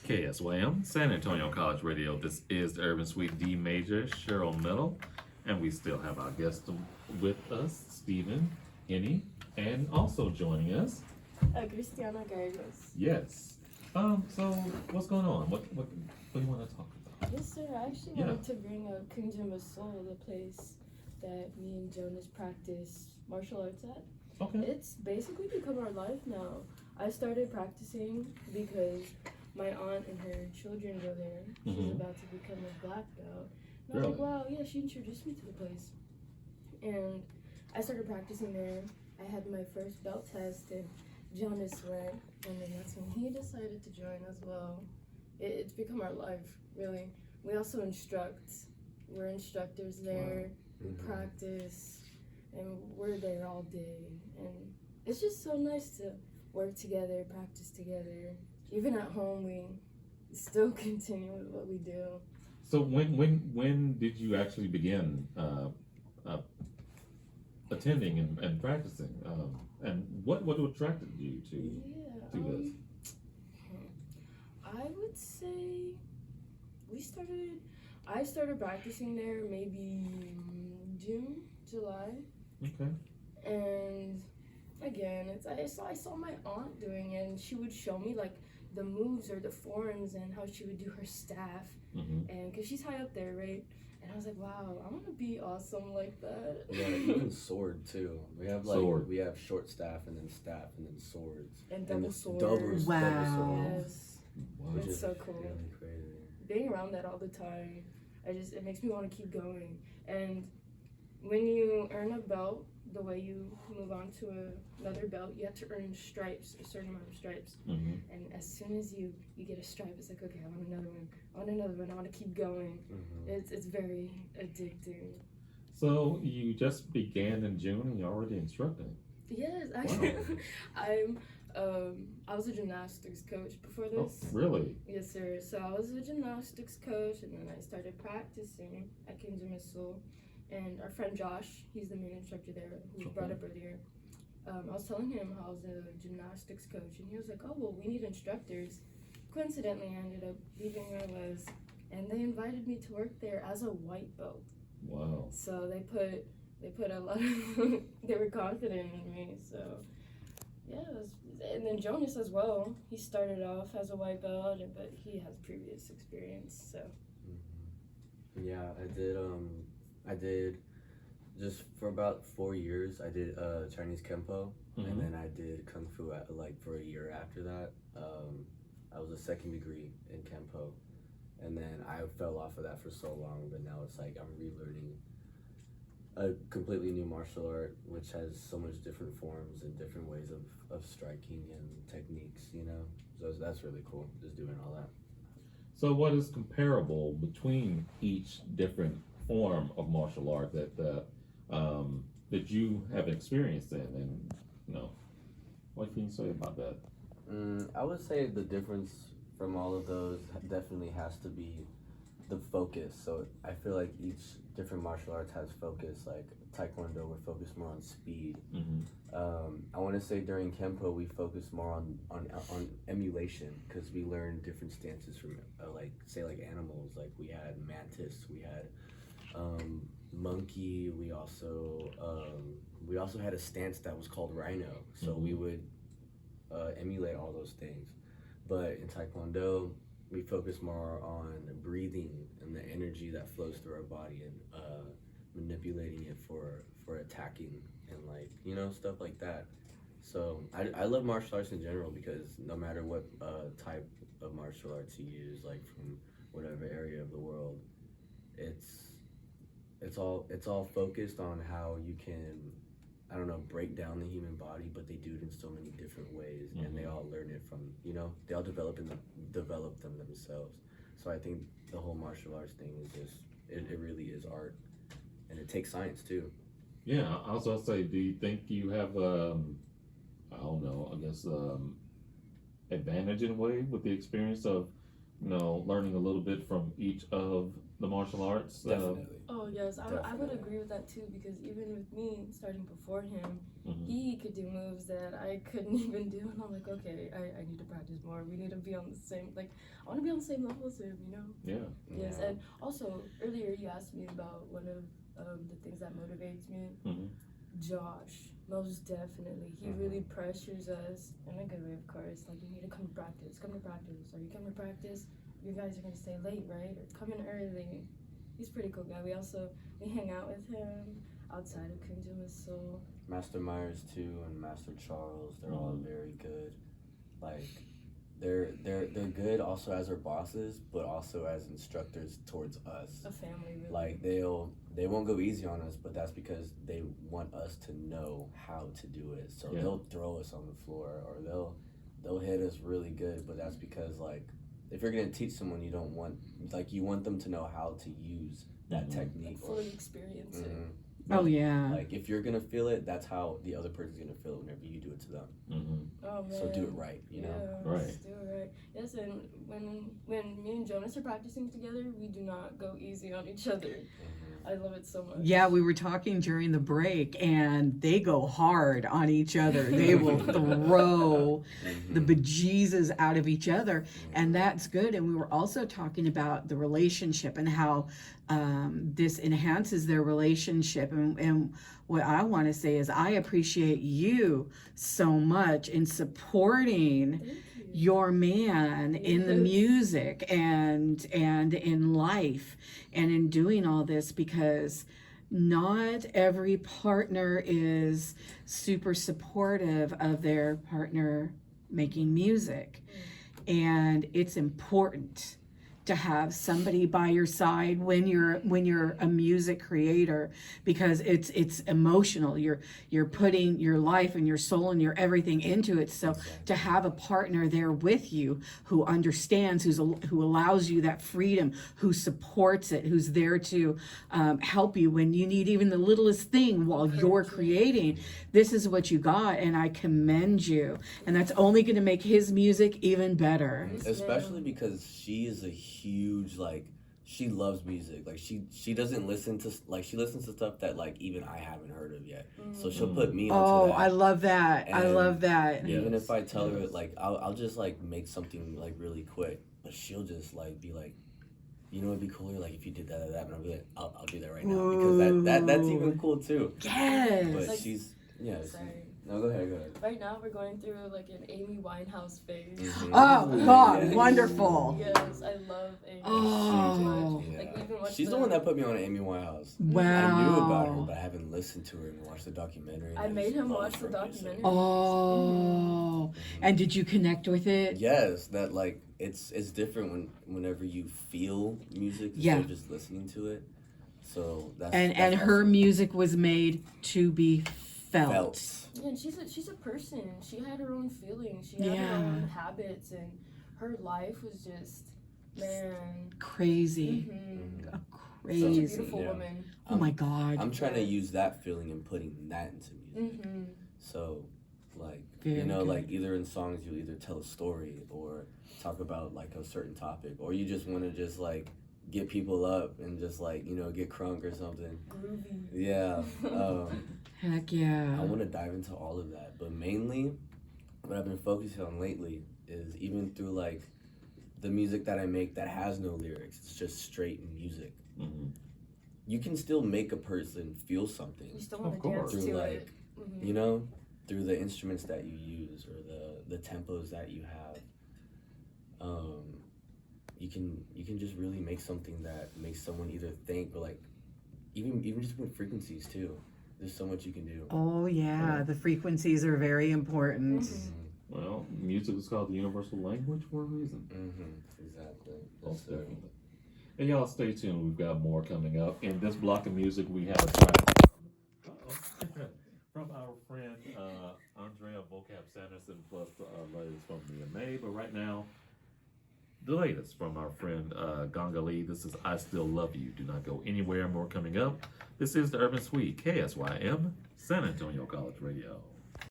KSYM, San Antonio College Radio. This is the Urban Suite D Major, Cheryl Middle, and we still have our guest with us, Stephen, Henny, and also joining us. Cristiana Gargos. Yes. So what's going on? What do you want to talk about? Yes, sir. I actually wanted to bring up Kingdom of Soul, the place that me and Jonas practice martial arts at. Okay. It's basically become our life now. I started practicing because my aunt and her children go there. She's about to become a black belt. And I was like, wow, yeah, she introduced me to the place. And I started practicing there. I had my first belt test, and Jonas went, and then that's when he decided to join as well. It's become our life, really. We also instruct. We're instructors there. We practice, and we're there all day. And it's just so nice to work together, practice together. Even at home, we still continue with what we do. So when did you actually begin attending and practicing? And what attracted you to this? I would say I started practicing there maybe June, July. Okay. And again, I saw my aunt doing it, and she would show me like the moves or the forms and how she would do her staff, and because she's high up there, right? And I was like, wow, I want to be awesome like that. Yeah, even sword too. We have we have short staff and then swords and double swords. Double swords. Yes, Wow. it's so cool. Really crazy. Being around that all the time, it makes me want to keep going. And when you earn a belt, the way you move on to another belt, you have to earn stripes, a certain amount of stripes. And as soon as you get a stripe, it's like, okay, I want another one. I want to keep going. It's very addicting. So you just began in June and you're already instructing? Yes, actually, I was a gymnastics coach before this. Oh, really? Yes, sir. So I was a gymnastics coach, and then I started practicing at Kingdom of Soul. And our friend Josh, he's the main instructor there, who was brought up earlier. I was telling him how I was a gymnastics coach, and he was like, oh, well, we need instructors. Coincidentally, I ended up leaving where I was, and they invited me to work there as a white belt. Wow. So they put a lot of, they were confident in me, so yeah. And then Jonas as well, he started off as a white belt, but he has previous experience, so. Yeah, I did just for about 4 years. I did Chinese Kempo, and then I did Kung Fu for a year after that. I was a second degree in Kempo, and then I fell off of that for so long, but now it's like I'm relearning a completely new martial art, which has so much different forms and different ways of striking and techniques, So that's really cool, just doing all that. So what is comparable between each different form of martial art that you have experienced in, and what can you say about that? I would say the difference from all of those definitely has to be the focus. So I feel like each different martial arts has focus. Like Taekwondo, we're focused more on speed. I want to say during Kempo we focus more on emulation, because we learn different stances from like animals. Like we had mantis, we had monkey. We also had a stance that was called rhino. So we would emulate all those things. But in Taekwondo, we focus more on breathing and the energy that flows through our body, and manipulating it for attacking and stuff like that. So I love martial arts in general, because no matter what type of martial arts you use, like from whatever area of the world, it's all focused on how you can, I don't know, break down the human body, but they do it in so many different ways, and they all learn it from, they all develop them themselves. So I think the whole martial arts thing is just, it really is art, and it takes science too. Yeah, I also say, do you think you have, I don't know, I guess, advantage in a way with the experience of learning a little bit from each of the martial arts? Definitely. Oh yes, I would Definitely. agree with that too, because even with me starting before him, Mhm. he could do moves that I couldn't even do, and I'm like, okay, I need to practice more. We need to be on the same, like, I want to be on the same level as him, you know? Yeah. Yes, Yeah. and also earlier you asked me about one of the things that motivates me. Mhm. Josh, most definitely. He really pressures us in a good way, of course. Like, you need to come to practice. Come to practice. Are you coming to practice? You guys are gonna stay late, right? Or come in early. He's a pretty cool guy. We hang out with him outside of Kunja Missile. Master Myers too, and Master Charles. They're all very good. Like, they're good also as our bosses, but also as instructors towards us. A family, really. Like, they won't go easy on us, but that's because they want us to know how to do it. So Yeah. they'll throw us on the floor, or they'll hit us really good. But that's because, like, if you're gonna teach someone, you don't want, like, you want them to know how to use that Mhm. technique. Like, fully experience it. Mhm. Oh yeah. Like, if you're gonna feel it, that's how the other person's gonna feel it whenever you do it to them. Mhm. Oh man. So do it right, you know. Yes, Right. do it right. Yes, and when me and Jonas are practicing together, we do not go easy on each other. I love it so much. Yeah, we were talking during the break, and they go hard on each other. They will throw the bejesus out of each other, and that's good. And we were also talking about the relationship and how this enhances their relationship. And what I want to say is, I appreciate you so much in supporting Thank you. your man in the Yes. music and in life and in doing all this, because not every partner is super supportive of their partner making music, and it's important to have somebody by your side when you're a music creator, because it's emotional. You're putting your life and your soul and your everything into it. So to have a partner there with you who understands, who allows you that freedom, who supports it, who's there to help you when you need even the littlest thing while you're creating, this is what you got, and I commend you. And that's only going to make his music even better. Especially because she is a huge, like, she loves music. Like, she doesn't listen to, like, she listens to stuff that, like, even I haven't heard of yet. So she'll put me onto Oh, that. I love that. I And love that. Yeah. Even Yes, if I tell her, yes. like, I'll just, like, make something, like, really quick, but she'll just, like, be like, you know, it'd be cooler, like, if you did that or that, and I'll be like, I'll do that right now, because that's even cool too. Yes. But Like- she's, yeah. Sorry. No, go ahead. Right now we're going through like an Amy Winehouse phase. Oh God, Yeah. wonderful. Yes, I love Amy Oh. so much. Yeah. Like, even watch She's the one that put me on Amy Winehouse. Wow. I knew about her, but I haven't listened to her and watched the documentary. and I made just him love watch the her music. documentary. Oh. And did you connect with it? Yes, that, like, it's different whenever you feel music instead Yeah. of just listening to it. So that's And her awesome. music was made to be felt. Yeah, and she's a person. She had her own feelings. She had Yeah. her own habits, and her life was just, man. Crazy. Mm-hmm. Mhm. Such a Crazy. beautiful Yeah. woman. Oh my God. I'm trying to use that feeling and putting that into music. Mm-hmm. So, like, Very you know, good. like, either in songs you either tell a story or talk about, like, a certain topic, or you just want to just, like, get people up and just, like, you know, get crunk or something. Groovy. Yeah. Heck I yeah. want to dive into all of that, but mainly what I've been focusing on lately is, even through, like, the music that I make that has no lyrics, it's just straight music. Mhm. You can still make a person feel something You still Of want to course. dance through, to like, it. Mm-hmm. you know, through the instruments that you use or the tempos that you have. You can just really make something that makes someone either think, or, like, even just with frequencies too. There's so much you can do. Oh yeah. The frequencies are very important. Mhm. Well, music is called the universal language for a reason. Exactly. Most definitely. And y'all stay tuned. We've got more coming up. In this block of music, we have a track from our friend Andrea Vocab Sanderson, plus the latest from Mia May. But right now, the latest from our friend Ganga Lee. This is I Still Love You. Do not go anywhere. More coming up. This is the Urban Suite, KSYM, San Antonio College Radio.